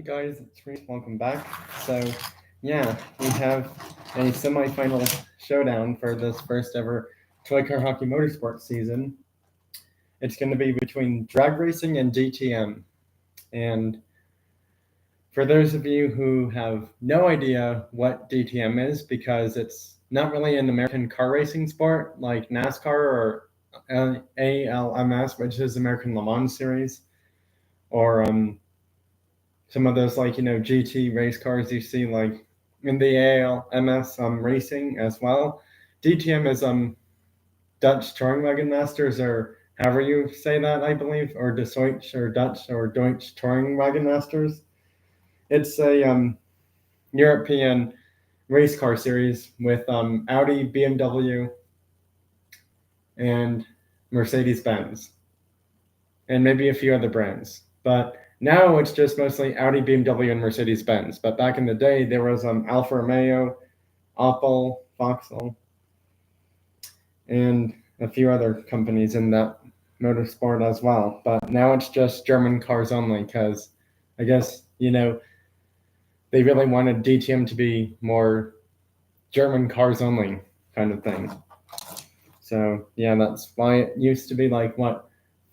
Hey guys, it's Reese. Welcome back. So, yeah, we have a semifinal showdown for this first ever Toy Car Hockey Motorsports season. It's going to be between drag racing and DTM. And for those of you who have no idea what DTM is, because it's not really an American car racing sport like NASCAR or ALMS, which is American Le Mans Series, or some of those GT race cars you see like in the ALMS racing as well. DTM is Dutch Touring Wagon Masters, or however you say that, I believe, or Deutsch or Dutch or Deutsch Touring Wagon Masters. It's a European race car series with Audi, BMW, and Mercedes-Benz, and maybe a few other brands. But now it's just mostly Audi, BMW, and Mercedes-Benz. But back in the day, there was Alfa Romeo, Opel, Vauxhall, and a few other companies in that motorsport as well. But now it's just German cars only, because I guess, they really wanted DTM to be more German cars only kind of thing. So, yeah, that's why it used to be 5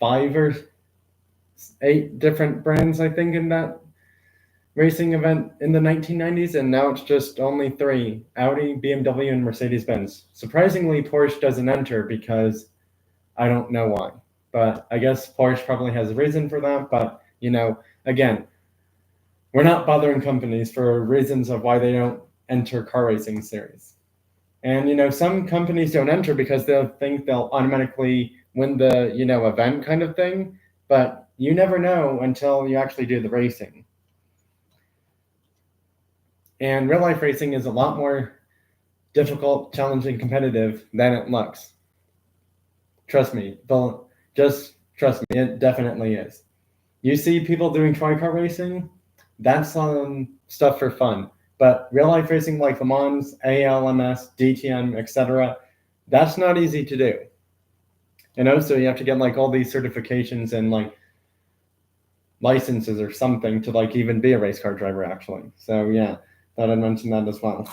or 8 different brands, I think, in that racing event in the 1990s, and now it's just only 3: Audi, BMW, and Mercedes-Benz. Surprisingly, Porsche doesn't enter because I don't know why, but I guess Porsche probably has a reason for that. But again, we're not bothering companies for reasons of why they don't enter car racing series. And some companies don't enter because they'll think they'll automatically win the event kind of thing, but you never know until you actually do the racing. And real life racing is a lot more difficult, challenging, competitive than it looks. Trust me. Just trust me, it definitely is. You see people doing tri-car racing, that's stuff for fun. But real life racing like Le Mans, ALMS, DTM, etc., that's not easy to do. So you have to get all these certifications and licenses or something to even be a race car driver, actually. So yeah, thought I'd mention that as well.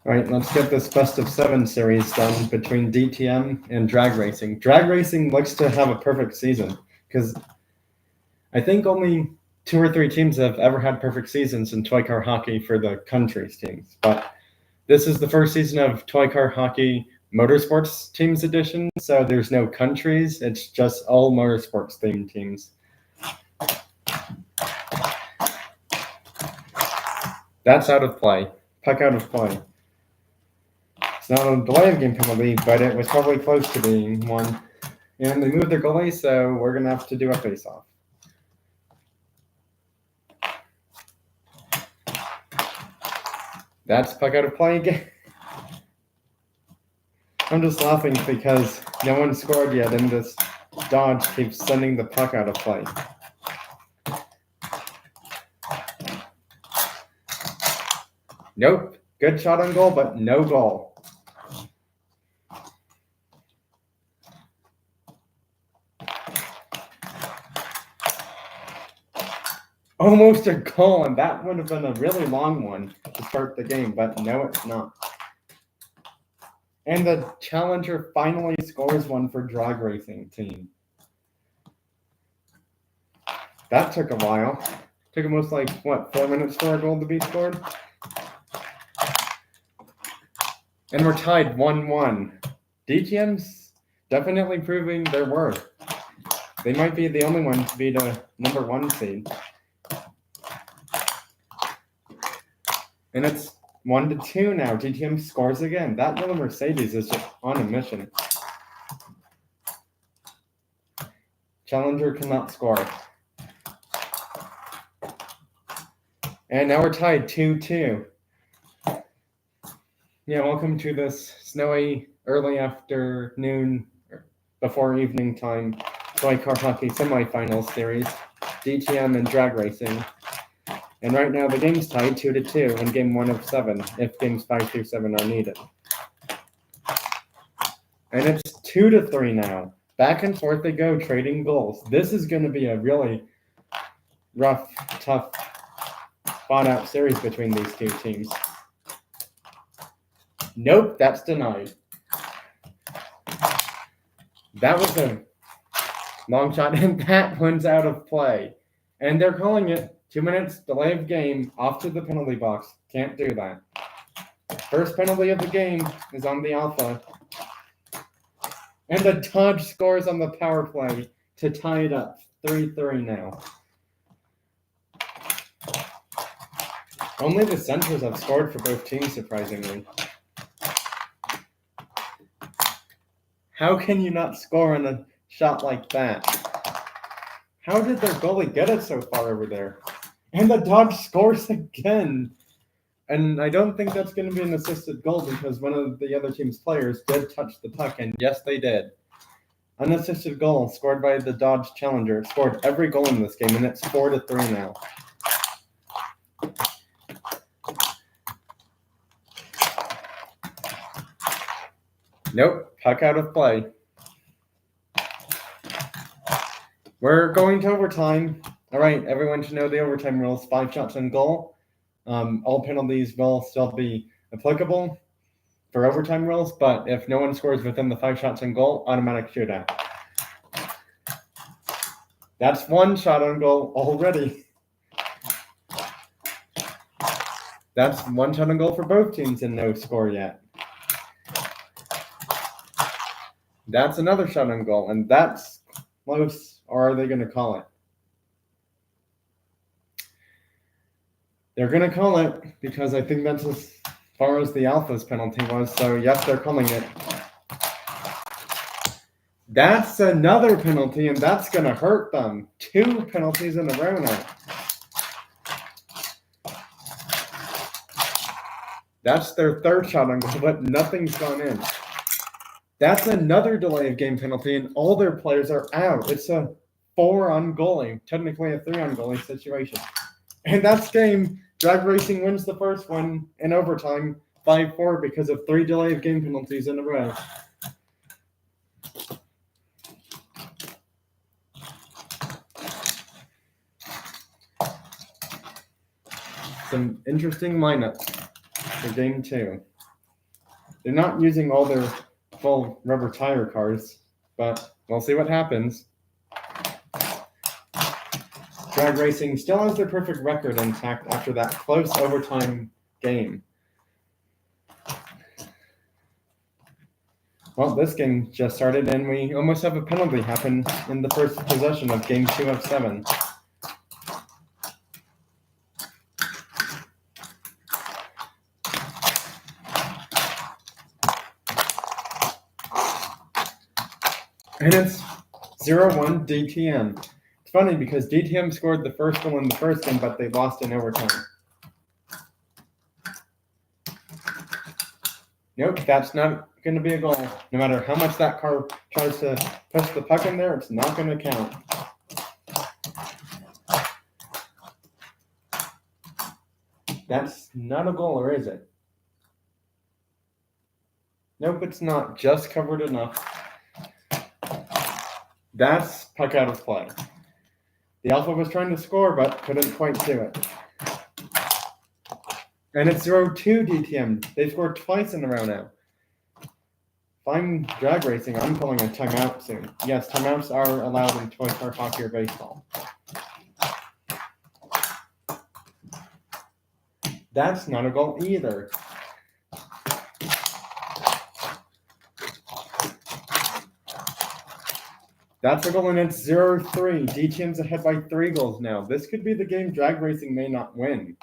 All right, let's get this best of 7 series done between DTM and drag racing. Drag racing looks to have a perfect season because I think only 2 or 3 teams have ever had perfect seasons in toy car hockey for the country's teams. But this is the first season of Toy Car Hockey Motorsports Teams Edition, so there's no countries. It's just all motorsports themed teams. That's out of play. Puck out of play. It's not a delay of game penalty, but it was probably close to being one. And they moved their goalie, so we're going to have to do a face-off. That's puck out of play again. I'm just laughing because no one scored yet, and this dodge keeps sending the puck out of play. Nope. Good shot on goal, but no goal. Almost a goal, and that would have been a really long one to start the game, but no, it's not. And the challenger finally scores one for drag racing team. That took a while. Took almost 4 minutes for a goal to be scored? And we're tied 1-1. DTM's definitely proving their worth. They might be the only one to beat a number 1 seed. And it's 1-2 now. DTM scores again. That little Mercedes is just on a mission. Challenger cannot score. And now we're tied 2-2. Yeah, welcome to this snowy early afternoon, before evening time Toy Car Hockey Semifinals Series, DTM and drag racing. And right now the game's tied 2-2 in game 1 of 7, if games 5 through 7 are needed. And it's 2-3 now. Back and forth they go, trading goals. This is going to be a really rough, tough, fought-out series between these two teams. Nope, that's denied. That was a long shot, and that one's out of play. And they're calling it 2 minutes delay of game off to the penalty box. Can't do that. First penalty of the game is on the Alpha. And the Dodge scores on the power play to tie it up. 3-3 now. Only the Centers have scored for both teams, surprisingly. How can you not score on a shot like that? How did their goalie get it so far over there? And the Dodge scores again. And I don't think that's going to be an assisted goal because one of the other team's players did touch the puck, and yes, they did. Unassisted goal scored by the Dodge Challenger. It scored every goal in this game, and it's 4-3 now. Nope, puck out of play. We're going to overtime. All right, everyone should know the overtime rules. 5 shots on goal. All penalties will still be applicable for overtime rules, but if no one scores within the 5 shots on goal, automatic shootout. That's 1 shot on goal already. That's 1 shot on goal for both teams and no score yet. That's another shot on goal, and that's close, or are they going to call it? They're going to call it because I think that's as far as the Alpha's penalty was, so yes, they're calling it. That's another penalty, and that's going to hurt them. 2 penalties in a row now. That's their 3rd shot on goal, but nothing's gone in. That's another delay of game penalty, and all their players are out. It's a 4 on goalie, technically a 3 on goalie situation. And that's game. Drag Racing wins the first one in overtime, 5-4, because of 3 delay of game penalties in a row. Some interesting lineups for game 2. They're not using all their full rubber tire cars, but we'll see what happens. Drag Racing still has their perfect record intact after that close overtime game. Well, this game just started, and we almost have a penalty happen in the first possession of game 2 of 7. And it's 0-1 DTM. It's funny because DTM scored the first goal in the first game, but they lost in overtime. Nope, that's not going to be a goal. No matter how much that car tries to push the puck in there, it's not going to count. That's not a goal, or is it? Nope, it's not. Just covered enough. That's puck out of play. The Alpha was trying to score, but couldn't quite do it. And it's 0-2 DTM. They've scored twice in a row now. If I'm Drag Racing, I'm calling a timeout soon. Yes, timeouts are allowed in toy car hockey or baseball. That's not a goal either. That's a goal, and it's 0-3. DTM's ahead by 3 goals now. This could be the game Drag Racing may not win.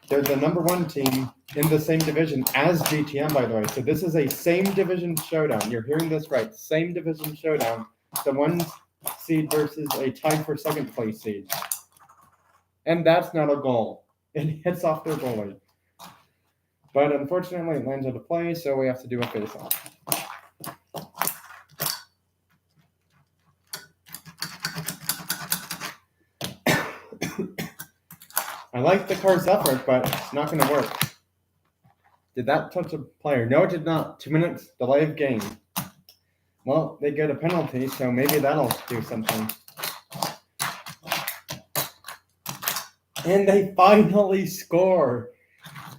They're the number 1 team in the same division as DTM, by the way. So this is a same division showdown. You're hearing this right. Same division showdown. The 1 seed versus a tied for 2nd place seed. And that's not a goal. It hits off their goalie. But unfortunately, it lands out of play, so we have to do a face-off. I like the car's effort, but it's not going to work. Did that touch a player? No, it did not. 2 minutes delay of game. Well, they get a penalty, so maybe that'll do something. And they finally score.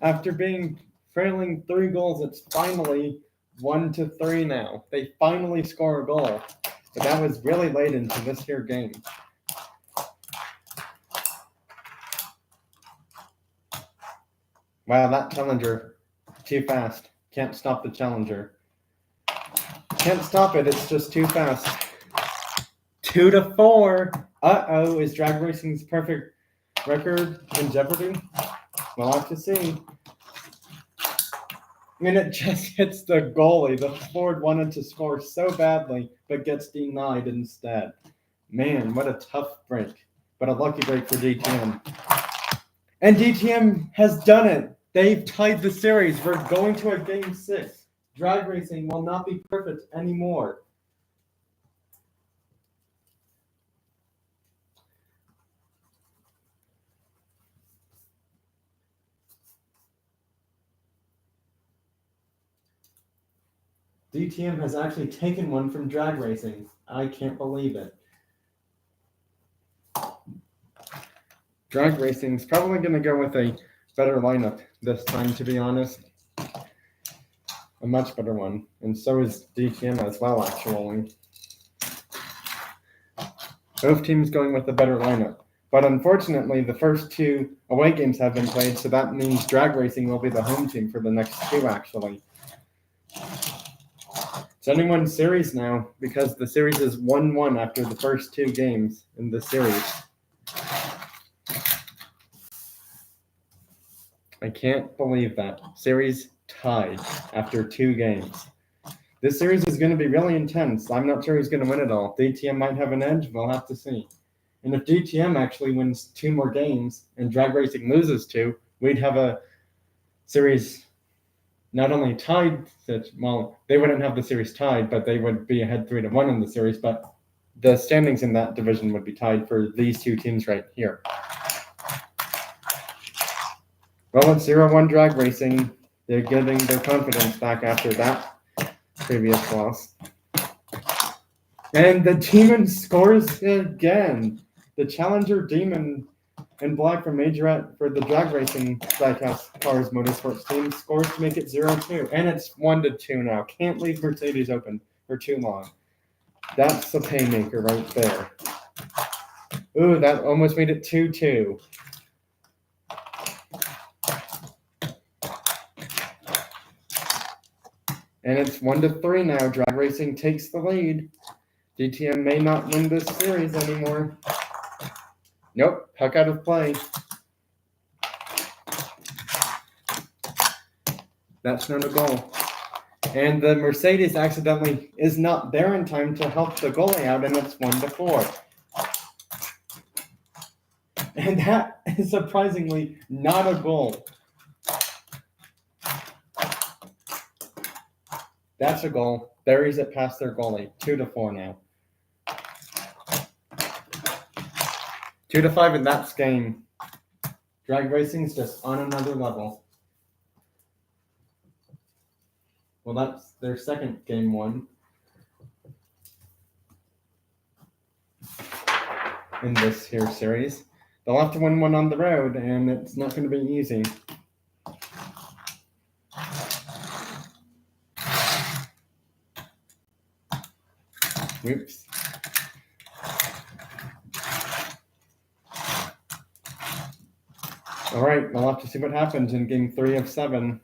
After being trailing 3 goals, it's finally 1-3 now. They finally score a goal. But that was really late into this here game. Wow, that challenger, too fast. Can't stop the challenger. Can't stop it, it's just too fast. 2-4. Uh-oh, is drag racing's perfect record in jeopardy? We'll have to see. I mean, it just hits the goalie. The forward wanted to score so badly, but gets denied instead. Man, what a tough break. But a lucky break for DTM. And DTM has done it. They've tied the series. We're going to a game 6. Drag racing will not be perfect anymore. DTM has actually taken one from drag racing. I can't believe it. Drag racing's probably going to go with a better lineup this time, to be honest. A much better one. And so is DTM as well, actually. Both teams going with a better lineup. But unfortunately, the first 2 away games have been played, so that means drag racing will be the home team for the next 2, actually. It's only one series now, because the series is 1-1 after the first 2 games in the series. I can't believe that. Series tied after 2 games. This series is going to be really intense. I'm not sure who's going to win it all. DTM might have an edge. We'll have to see. And if DTM actually wins 2 more games and drag racing loses 2, we'd have a series not only tied. Well, they wouldn't have the series tied, but they would be ahead 3-1 in the series. But the standings in that division would be tied for these 2 teams right here. Well, it's 0-1 drag racing. They're getting their confidence back after that previous loss. And the Demon scores again. The Challenger Demon in black for Majorette for the drag racing diecast cars motorsports team scores to make it 0-2. And it's 1-2 now. Can't leave Mercedes open for too long. That's the paymaker right there. Ooh, that almost made it 2-2. And it's 1-3 now. Drag racing takes the lead. DTM may not win this series anymore. Nope, puck out of play. That's not a goal. And the Mercedes accidentally is not there in time to help the goalie out, and it's 1-4. And that is surprisingly not a goal. That's a goal. Buries it past their goalie. 2-4 now. 2-5 in that game. Drag racing's just on another level. Well, that's their second game won in this here series. They'll have to win one on the road, and it's not going to be easy. Whoops. All right, we'll have to see what happens in game 3 of 7.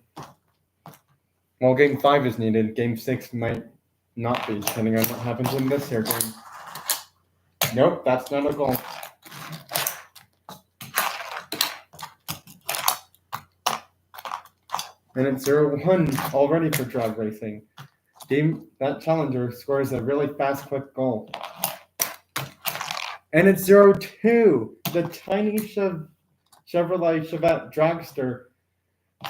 Well, game 5 is needed. Game 6 might not be, depending on what happens in this here game. Nope, that's not a goal. And it's 0-1 already for drag racing. That challenger scores a really fast, quick goal. And it's 0-2. The tiny Chevrolet Chevette dragster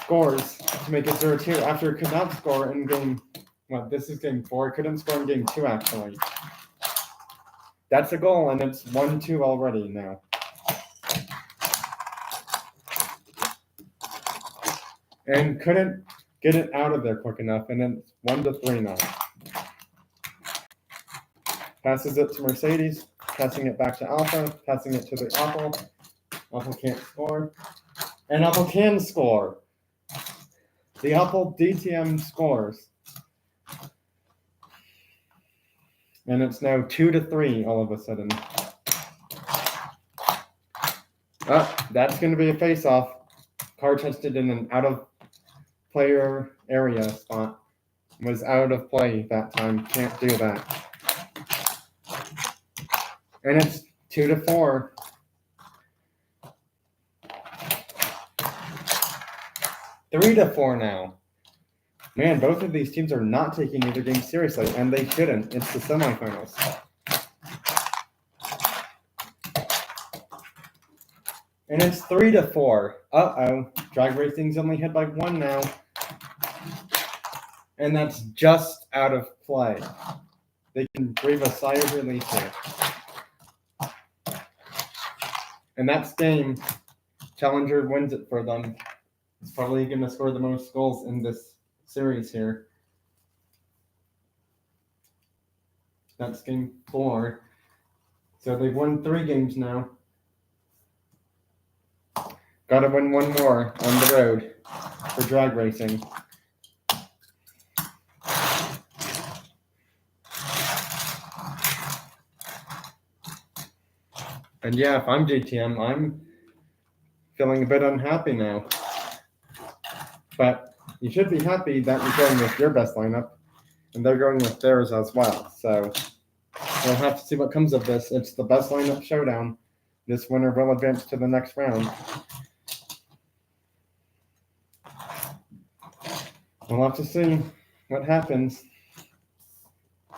scores to make it 0-2 after it could not score in game. Well, this is game 4. It couldn't score in game 2, actually. That's a goal, and it's 1-2 already now. and couldn't get it out of there quick enough, and it's 1-3 now. Passes it to Mercedes, passing it back to Alpha, passing it to the Opel. Opel can't score, and Opel can score. The Opel DTM scores. And it's now 2-3 all of a sudden. That's going to be a face-off. Car tested in an out-of-player area spot. Was out of play that time. Can't do that. And it's 2-4. 3-4 now. Man, both of these teams are not taking either game seriously, and they shouldn't. It's the semifinals. And it's 3-4. Uh-oh. Drag racing's only hit by 1 now. And that's just out of play. They can breathe a sigh of relief here. And that's game. Challenger wins it for them. It's probably going to score the most goals in this series here. That's game 4. So they've won 3 games now. Gotta win 1 more on the road for drag racing. And yeah, if I'm DTM, I'm feeling a bit unhappy now. But you should be happy that you're going with your best lineup, and they're going with theirs as well. So we'll have to see what comes of this. It's the best lineup showdown. This winner will advance to the next round. We'll have to see what happens.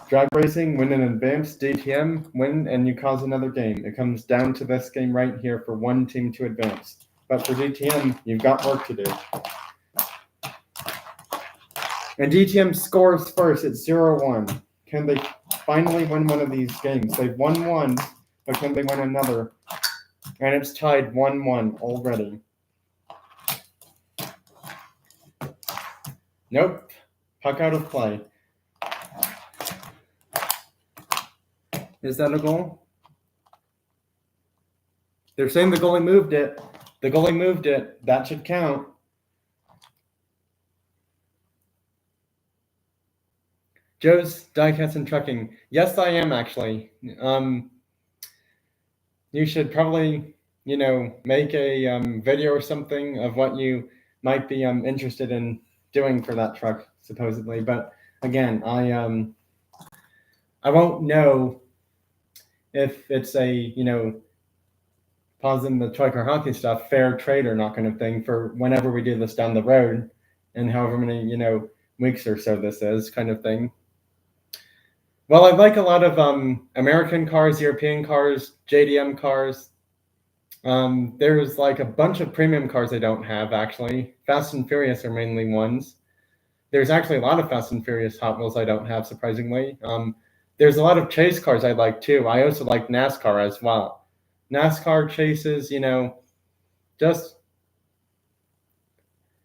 Drag racing, win and advance. DTM, win and you cause another game. It comes down to this game right here for one team to advance. But for DTM, you've got work to do. And DTM scores first. It's 0-1. Can they finally win one of these games? They've won one, but can they win another? And it's tied 1-1 already. Nope. Puck out of play. Is that a goal? They're saying the goalie moved it. The goalie moved it. That should count. Joe's Diecast and Trucking. Yes, I am actually. You should probably, make a video or something of what you might be interested in doing for that truck, supposedly. But again, I won't know if it's a, pausing the toy car hockey stuff, fair trade or not kind of thing for whenever we do this down the road and however many, weeks or so this is kind of thing. Well, I like a lot of American cars, European cars, JDM cars. There's like a bunch of premium cars I don't have, actually. Fast and Furious are mainly ones. There's actually a lot of Fast and Furious Hot Wheels I don't have, surprisingly. There's a lot of chase cars I like, too. I also like NASCAR as well. NASCAR chases, just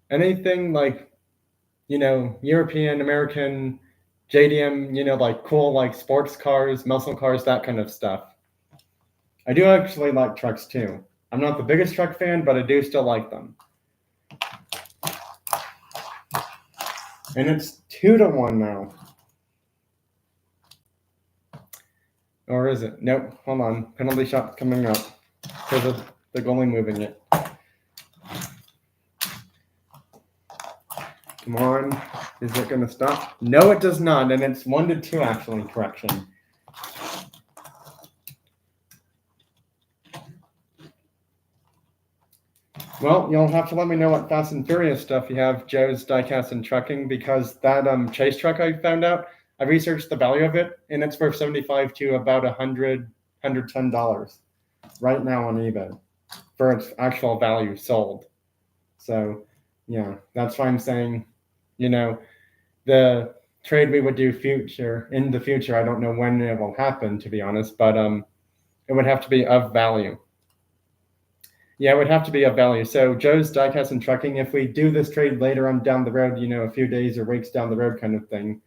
anything like, European, American, JDM, like cool, like sports cars, muscle cars, that kind of stuff. I do actually like trucks, too. I'm not the biggest truck fan, but I do still like them. And it's 2-1 now. Or is it? Nope. Hold on. Penalty shot coming up because of the goalie moving it. Come on. Is it going to stop? No, it does not. And it's 1-2, actually. Correction. Well, you'll have to let me know what Fast and Furious stuff you have, Joe's Diecast and Trucking, because that chase truck I found out, I researched the value of it, and it's worth $75 to about $110 right now on eBay for its actual value sold. So, yeah, that's why I'm saying, the trade we would do in the future, I don't know when it will happen, to be honest, but it would have to be of value. Yeah, it would have to be of value. So Joe's Diecast and Trucking, if we do this trade later on down the road, a few days or weeks down the road kind of thing,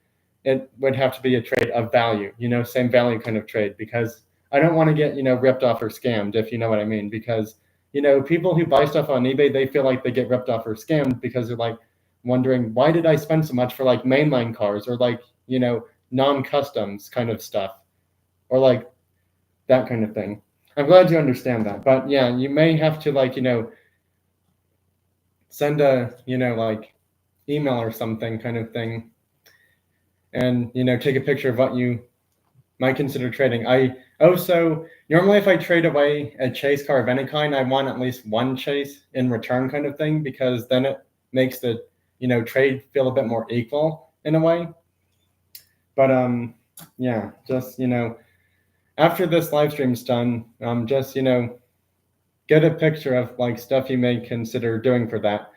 it would have to be a trade of value, same value kind of trade, because I don't want to get, ripped off or scammed, if you know what I mean. Because, people who buy stuff on eBay, they feel like they get ripped off or scammed because they're like wondering, why did I spend so much for like mainline cars or like, non-customs kind of stuff or like that kind of thing. I'm glad you understand that. But yeah, you may have to like, send a, like email or something kind of thing and, take a picture of what you might consider trading. I also normally if I trade away a chase car of any kind, I want at least one chase in return kind of thing, because then it makes the, trade feel a bit more equal in a way. But yeah, just, after this live stream's done, just, get a picture of like stuff you may consider doing for that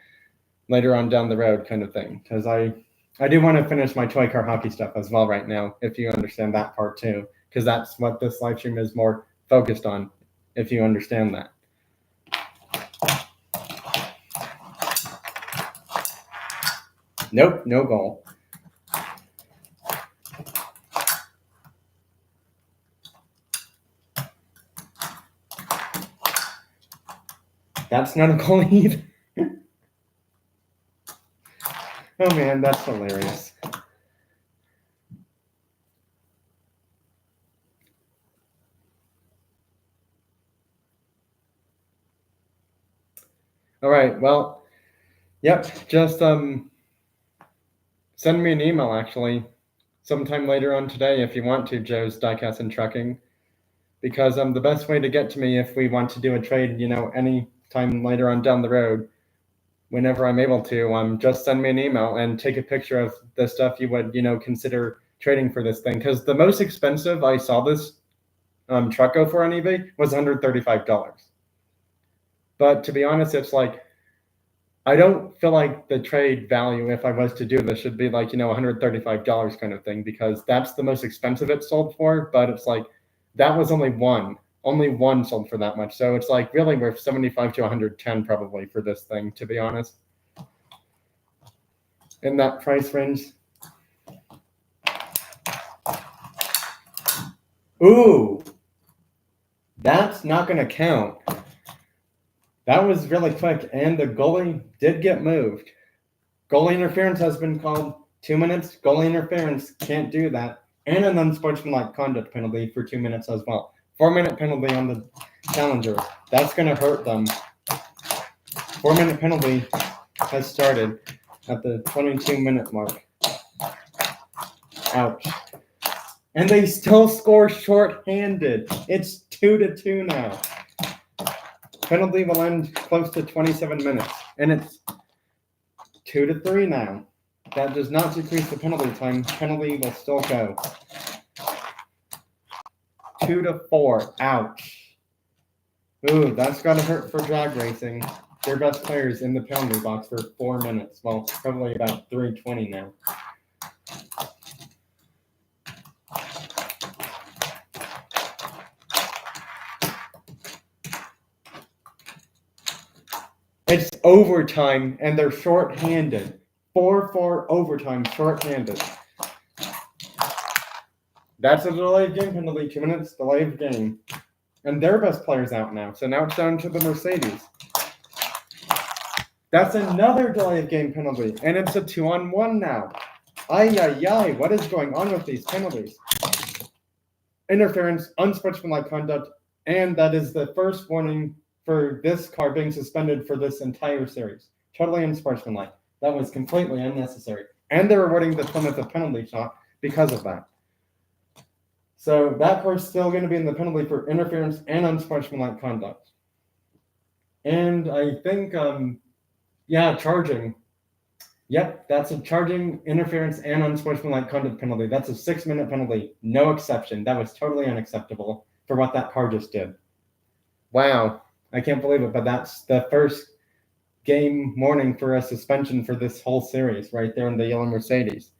later on down the road kind of thing. Because I do want to finish my toy car hockey stuff as well right now, if you understand that part too, because that's what this live stream is more focused on, if you understand that. Nope, no goal. That's not a goal either. Oh man, that's hilarious. All right, well, yep, just send me an email actually sometime later on today if you want to, Joe's Diecast and Trucking, because the best way to get to me if we want to do a trade, any time later on down the road, whenever I'm able to, just send me an email and take a picture of the stuff you would, consider trading for this thing. Because the most expensive I saw this truck go for on eBay was $135. But to be honest, it's like, I don't feel like the trade value, if I was to do this, should be like, $135 kind of thing, because that's the most expensive it sold for. But it's like, that was only one sold for that much. So it's like really worth 75 to 110 probably for this thing, to be honest. In that price range. Ooh, that's not going to count. That was really quick, and the goalie did get moved. Goalie interference has been called. 2 minutes, goalie interference, can't do that. And an unsportsmanlike conduct penalty for 2 minutes as well. 4-minute penalty on the challenger. That's going to hurt them. 4-minute penalty has started at the 22-minute mark. Ouch. And they still score short-handed. It's 2-2 now. Penalty will end close to 27 minutes. And it's 2-3 now. That does not decrease the penalty time. Penalty will still go. 2-4. Ouch. Ooh, that's gotta hurt for drag racing. Their best players in the penalty box for 4 minutes. Well, probably about 3:20 now. It's overtime, and they're short-handed. 4-4 overtime, short-handed. That's a delay of game penalty. 2 minutes, delay of game. And their best player's out now. So now it's down to the Mercedes. That's another delay of game penalty. And it's a 2-on-1 now. Ay. What is going on with these penalties? Interference, unsportsmanlike conduct, and that is the first warning for this car being suspended for this entire series. Totally unsportsmanlike. That was completely unnecessary. And they're awarding the Plymouth a penalty shot because of that. So that car's still going to be in the penalty for interference and unsportsmanlike conduct. And I think, charging. Yep, that's a charging, interference, and unsportsmanlike conduct penalty. That's a 6-minute penalty. No exception. That was totally unacceptable for what that car just did. Wow. I can't believe it, but that's the first game warning for a suspension for this whole series right there in the yellow Mercedes.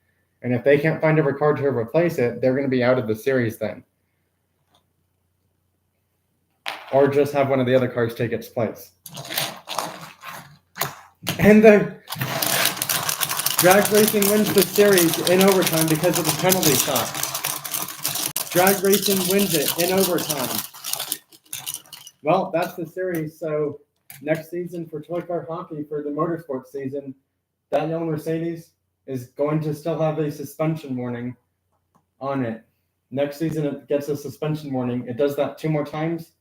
And if they can't find a record to replace it, they're going to be out of the series then. or just have one of the other cars take its place. And the drag racing wins the series in overtime because of the penalty shot. Drag racing wins it in overtime. Well, that's the series. So next season for toy car hockey, for the motorsports season, that yellow Mercedes is going to still have a suspension warning on it. Next season it gets a suspension warning. It does that 2 more times,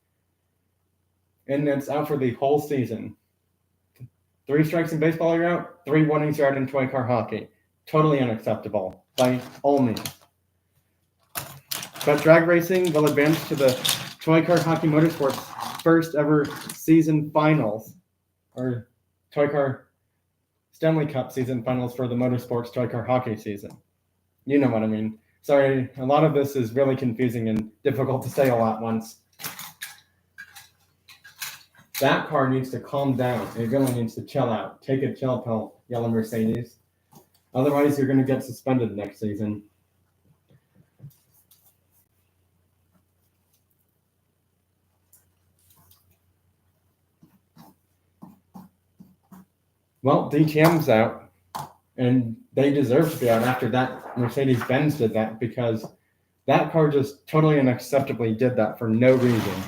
and it's out for the whole season. 3 strikes in baseball, you're out. 3 warnings, you're out in toy car hockey. Totally unacceptable by all means. But drag racing will advance to the toy car hockey motorsports first ever season finals, or toy car Stanley Cup season finals for the motorsports toy car hockey season. You know what I mean. Sorry, a lot of this is really confusing and difficult to say all at once. That car needs to calm down. It really needs to chill out. Take a chill pill, yellow Mercedes. Otherwise, you're going to get suspended next season. Well, DTM's out, and they deserve to be out after that Mercedes-Benz did that, because that car just totally unacceptably did that for no reason.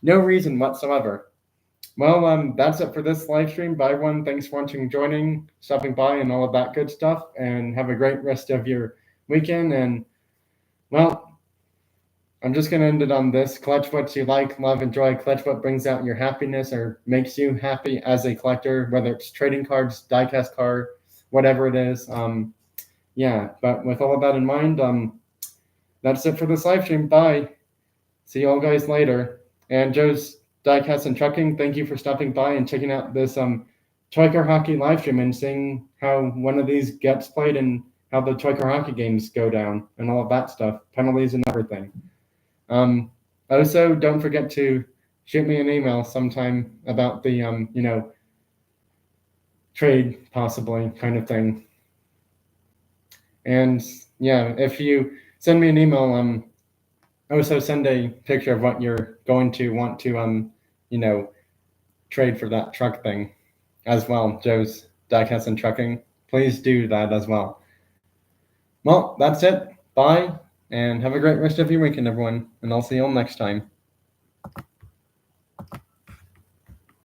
No reason whatsoever. Well, that's it for this live stream. Bye, everyone. Thanks for watching, joining, stopping by, and all of that good stuff. And have a great rest of your weekend. And, well, I'm just going to end it on this. Collect what you like, love, enjoy. Collect what brings out your happiness or makes you happy as a collector, whether it's trading cards, diecast card, whatever it is. Yeah, but with all of that in mind, that's it for this live stream. Bye. See you all guys later. And Joe's Diecast and Trucking, thank you for stopping by and checking out this toy car hockey live stream and seeing how one of these gets played and how the toy car hockey games go down and all of that stuff, penalties and everything. Also, don't forget to shoot me an email sometime about the trade possibly kind of thing. And yeah, if you send me an email, also send a picture of what you're going to want to trade for that truck thing as well. Joe's Diecast and Trucking, please do that as well. Well, that's it. Bye, and have a great rest of your weekend, everyone, and I'll see you all next time.